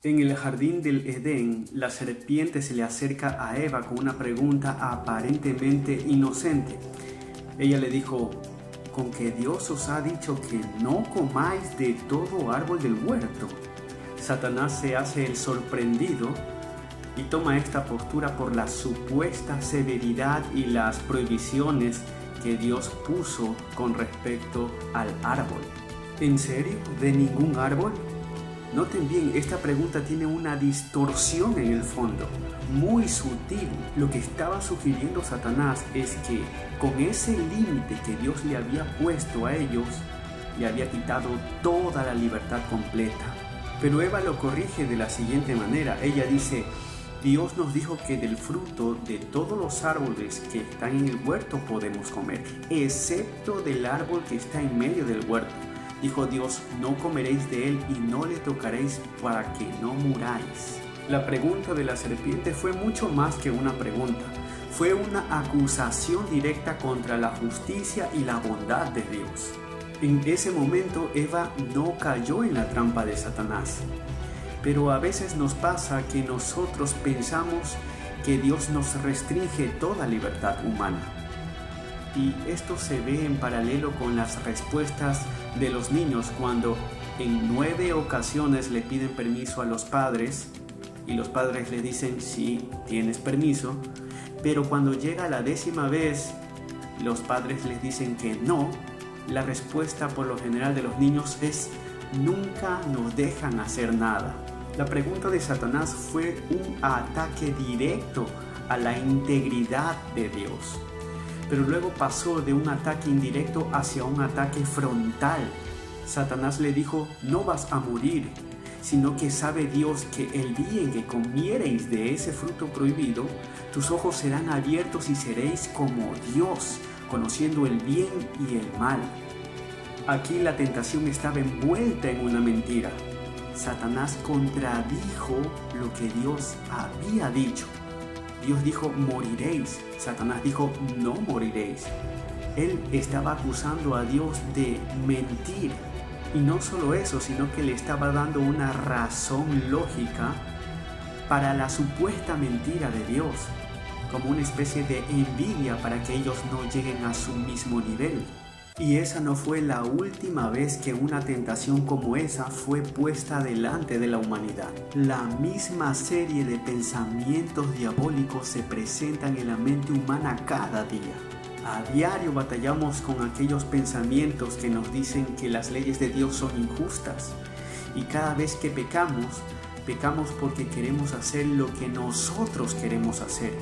En el jardín del Edén, la serpiente se le acerca a Eva con una pregunta aparentemente inocente. Ella le dijo: ¿con que Dios os ha dicho que no comáis de todo árbol del huerto? Satanás se hace el sorprendido y toma esta postura por la supuesta severidad y las prohibiciones que Dios puso con respecto al árbol. ¿En serio? ¿De ningún árbol? Noten bien, esta pregunta tiene una distorsión en el fondo, muy sutil. Lo que estaba sugiriendo Satanás es que con ese límite que Dios le había puesto a ellos, le había quitado toda la libertad completa. Pero Eva lo corrige de la siguiente manera. Ella dice: Dios nos dijo que del fruto de todos los árboles que están en el huerto podemos comer, excepto del árbol que está en medio del huerto. Dijo Dios: no comeréis de él y no le tocaréis para que no muráis. La pregunta de la serpiente fue mucho más que una pregunta. Fue una acusación directa contra la justicia y la bondad de Dios. En ese momento Eva no cayó en la trampa de Satanás. Pero a veces nos pasa que nosotros pensamos que Dios nos restringe toda libertad humana. Y esto se ve en paralelo con las respuestas de los niños cuando en 9 ocasiones le piden permiso a los padres y los padres le dicen: sí, tienes permiso, pero cuando llega la 10ª vez los padres les dicen que no. La respuesta por lo general de los niños es: nunca nos dejan hacer nada. La pregunta de Satanás fue un ataque directo a la integridad de Dios. Pero luego pasó de un ataque indirecto hacia un ataque frontal. Satanás le dijo: no vas a morir, sino que sabe Dios que el día en que comiereis de ese fruto prohibido, tus ojos serán abiertos y seréis como Dios, conociendo el bien y el mal. Aquí la tentación estaba envuelta en una mentira. Satanás contradijo lo que Dios había dicho. Dios dijo: moriréis. Satanás dijo: no moriréis. Él estaba acusando a Dios de mentir. Y no solo eso, sino que le estaba dando una razón lógica para la supuesta mentira de Dios, como una especie de envidia para que ellos no lleguen a su mismo nivel. Y esa no fue la última vez que una tentación como esa fue puesta delante de la humanidad. La misma serie de pensamientos diabólicos se presentan en la mente humana cada día. A diario batallamos con aquellos pensamientos que nos dicen que las leyes de Dios son injustas. Y cada vez que pecamos porque queremos hacer lo que nosotros queremos hacer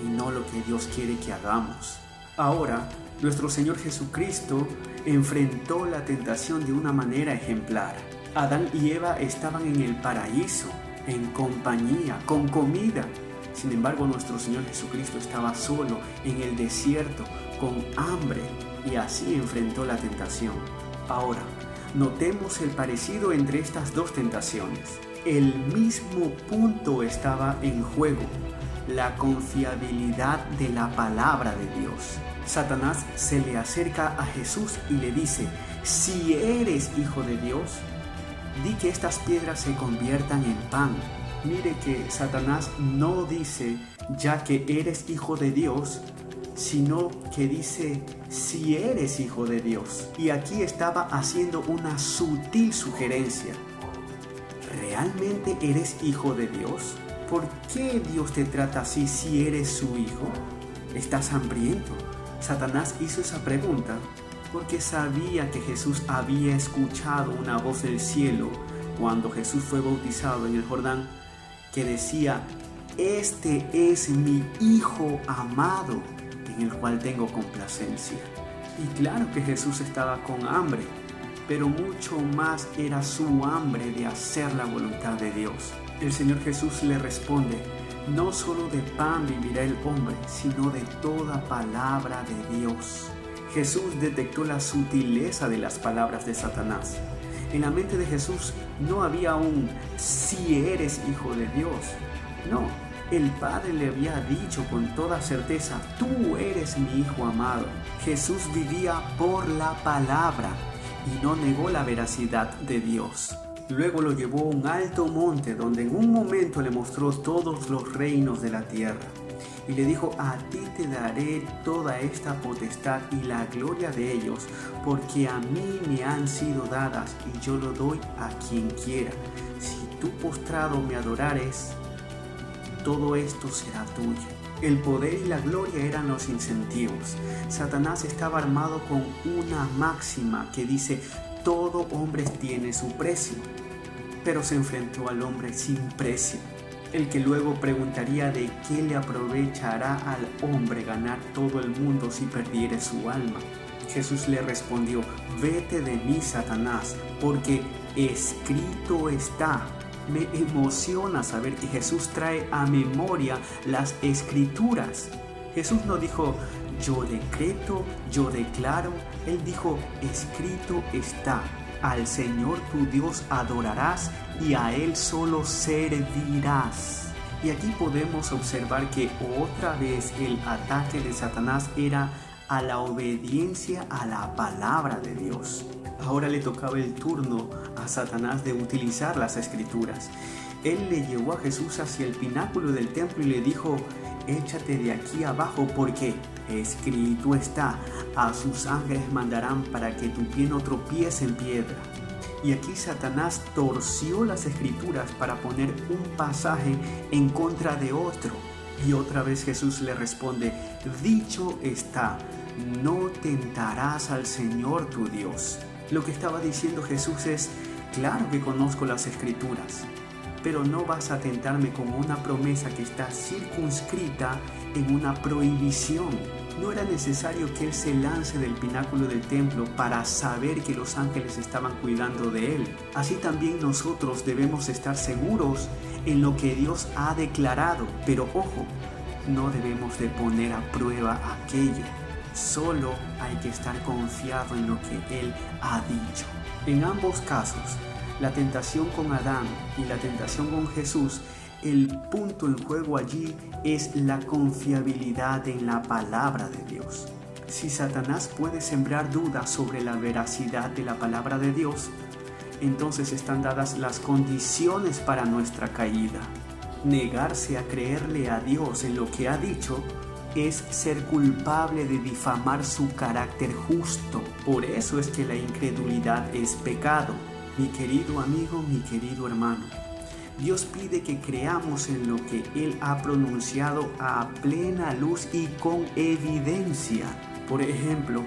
y no lo que Dios quiere que hagamos. Ahora, nuestro Señor Jesucristo enfrentó la tentación de una manera ejemplar. Adán y Eva estaban en el paraíso, en compañía, con comida. Sin embargo, nuestro Señor Jesucristo estaba solo en el desierto, con hambre, y así enfrentó la tentación. Ahora, notemos el parecido entre estas dos tentaciones. El mismo punto estaba en juego: la confiabilidad de la palabra de Dios. Satanás se le acerca a Jesús y le dice: si eres hijo de Dios, di que estas piedras se conviertan en pan. Mire que Satanás no dice: ya que eres hijo de Dios, sino que dice: si eres hijo de Dios. Y aquí estaba haciendo una sutil sugerencia: ¿realmente eres hijo de Dios? ¿Por qué Dios te trata así si eres su hijo? ¿Estás hambriento? Satanás hizo esa pregunta porque sabía que Jesús había escuchado una voz del cielo cuando Jesús fue bautizado en el Jordán, que decía: este es mi Hijo amado, en el cual tengo complacencia. Y claro que Jesús estaba con hambre, pero mucho más era su hambre de hacer la voluntad de Dios. El Señor Jesús le responde: no solo de pan vivirá el hombre, sino de toda palabra de Dios. Jesús detectó la sutileza de las palabras de Satanás. En la mente de Jesús no había un si eres hijo de Dios. No, el Padre le había dicho con toda certeza: tú eres mi Hijo amado. Jesús vivía por la palabra y no negó la veracidad de Dios. Luego lo llevó a un alto monte donde en un momento le mostró todos los reinos de la tierra. Y le dijo: a ti te daré toda esta potestad y la gloria de ellos, porque a mí me han sido dadas y yo lo doy a quien quiera. Si tú postrado me adorares, todo esto será tuyo. El poder y la gloria eran los incentivos. Satanás estaba armado con una máxima que dice: todo hombre tiene su precio. Pero se enfrentó al hombre sin precio, el que luego preguntaría de qué le aprovechará al hombre ganar todo el mundo si perdiere su alma. Jesús le respondió: vete de mí, Satanás, porque escrito está. Me emociona saber que Jesús trae a memoria las escrituras. Jesús no dijo: yo decreto, yo declaro. Él dijo: escrito está. Al Señor tu Dios adorarás y a Él solo servirás. Y aquí podemos observar que otra vez el ataque de Satanás era a la obediencia a la palabra de Dios. Ahora le tocaba el turno a Satanás de utilizar las escrituras. Él le llevó a Jesús hacia el pináculo del templo y le dijo: échate de aquí abajo, porque escrito está, a sus ángeles mandarán para que tu pie no tropiece en piedra. Y aquí Satanás torció las escrituras para poner un pasaje en contra de otro. Y otra vez Jesús le responde: dicho está, no tentarás al Señor tu Dios. Lo que estaba diciendo Jesús es: claro que conozco las escrituras, pero no vas a tentarme con una promesa que está circunscrita en una prohibición. No era necesario que él se lance del pináculo del templo para saber que los ángeles estaban cuidando de él. Así también nosotros debemos estar seguros en lo que Dios ha declarado, pero ojo, no debemos de poner a prueba aquello. Solo hay que estar confiado en lo que Él ha dicho. En ambos casos, la tentación con Adán y la tentación con Jesús, el punto en juego allí es la confiabilidad en la palabra de Dios. Si Satanás puede sembrar dudas sobre la veracidad de la palabra de Dios, entonces están dadas las condiciones para nuestra caída. Negarse a creerle a Dios en lo que ha dicho es ser culpable de difamar su carácter justo. Por eso es que la incredulidad es pecado. Mi querido amigo, mi querido hermano, Dios pide que creamos en lo que Él ha pronunciado a plena luz y con evidencia. Por ejemplo,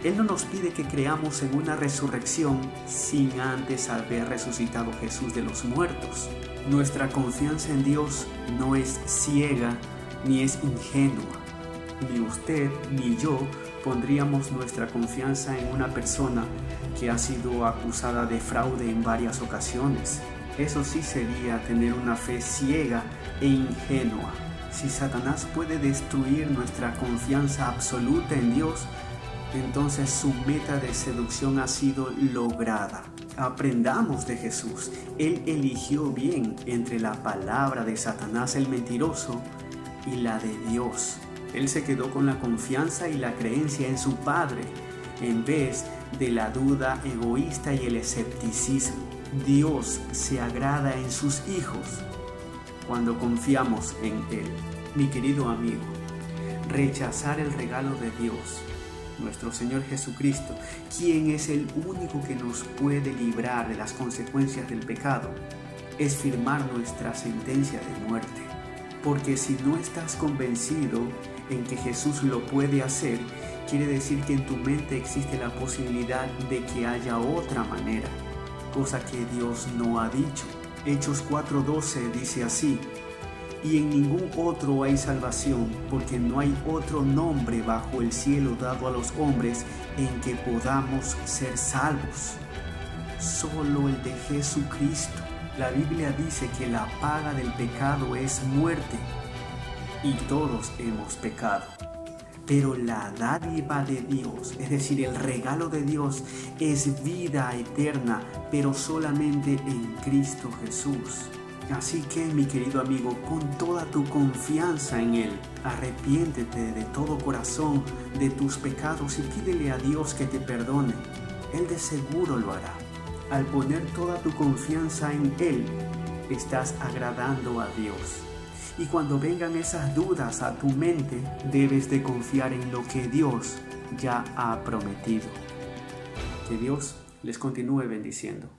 Él no nos pide que creamos en una resurrección sin antes haber resucitado Jesús de los muertos. Nuestra confianza en Dios no es ciega ni es ingenua. Ni usted ni yo pondríamos nuestra confianza en una persona que ha sido acusada de fraude en varias ocasiones. Eso sí sería tener una fe ciega e ingenua. Si Satanás puede destruir nuestra confianza absoluta en Dios, entonces su meta de seducción ha sido lograda. Aprendamos de Jesús. Él eligió bien entre la palabra de Satanás el mentiroso y la de Dios. Él se quedó con la confianza y la creencia en su Padre, en vez de la duda egoísta y el escepticismo. Dios se agrada en sus hijos cuando confiamos en Él. Mi querido amigo, rechazar el regalo de Dios, nuestro Señor Jesucristo, quien es el único que nos puede librar de las consecuencias del pecado, es firmar nuestra sentencia de muerte. Porque si no estás convencido en que Jesús lo puede hacer, quiere decir que en tu mente existe la posibilidad de que haya otra manera, cosa que Dios no ha dicho. Hechos 4:12 dice así: y en ningún otro hay salvación, porque no hay otro nombre bajo el cielo dado a los hombres en que podamos ser salvos. Solo el de Jesucristo. La Biblia dice que la paga del pecado es muerte, y todos hemos pecado. Pero la dádiva de Dios, es decir, el regalo de Dios, es vida eterna, pero solamente en Cristo Jesús. Así que, mi querido amigo, pon toda tu confianza en Él. Arrepiéntete de todo corazón de tus pecados y pídele a Dios que te perdone. Él de seguro lo hará. Al poner toda tu confianza en Él, estás agradando a Dios. Y cuando vengan esas dudas a tu mente, debes de confiar en lo que Dios ya ha prometido. Que Dios les continúe bendiciendo.